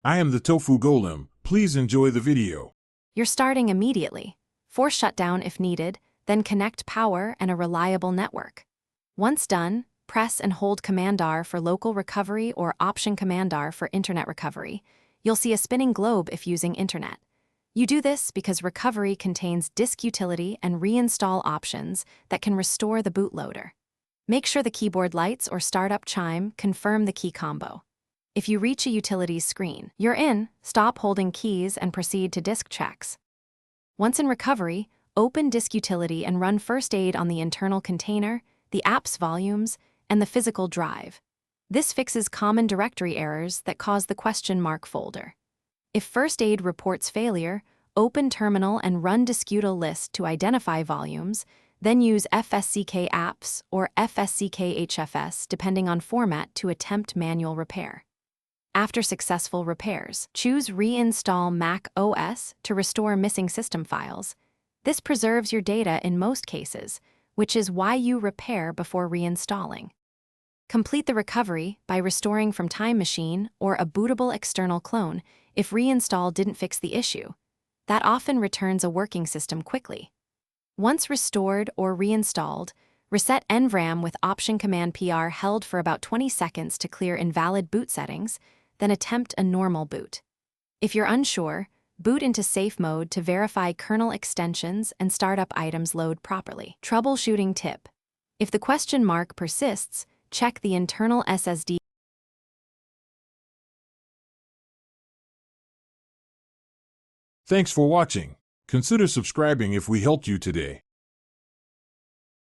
I am the Tofu Golem. Please enjoy the video. You're starting immediately. Force shutdown if needed, then connect power and a reliable network. Once done, press and hold Command-R for local recovery or Option Command-R for internet recovery. You'll see a spinning globe if using internet. You do this because recovery contains disk utility and reinstall options that can restore the bootloader. Make sure the keyboard lights or startup chime confirm the key combo. If you reach a utilities screen, you're in. Stop holding keys and proceed to disk checks. Once in recovery, open disk utility and run first aid on the internal container, the app's volumes, and the physical drive. This fixes common directory errors that cause the question mark folder. If first aid reports failure, open terminal and run diskutal list to identify volumes, then use FSCK apps or FSCK HFS depending on format to attempt manual repair. After successful repairs, choose Reinstall macOS to restore missing system files. This preserves your data in most cases, which is why you repair before reinstalling. Complete the recovery by restoring from Time Machine or a bootable external clone if reinstall didn't fix the issue. That often returns a working system quickly. Once restored or reinstalled, reset NVRAM with Option Command PR held for about 20 seconds to clear invalid boot settings, then attempt a normal boot. If you're unsure, boot into safe mode to verify kernel extensions and startup items load properly. Troubleshooting tip. If the question mark persists, check the internal SSD. Thanks for watching. Consider subscribing if we helped you today.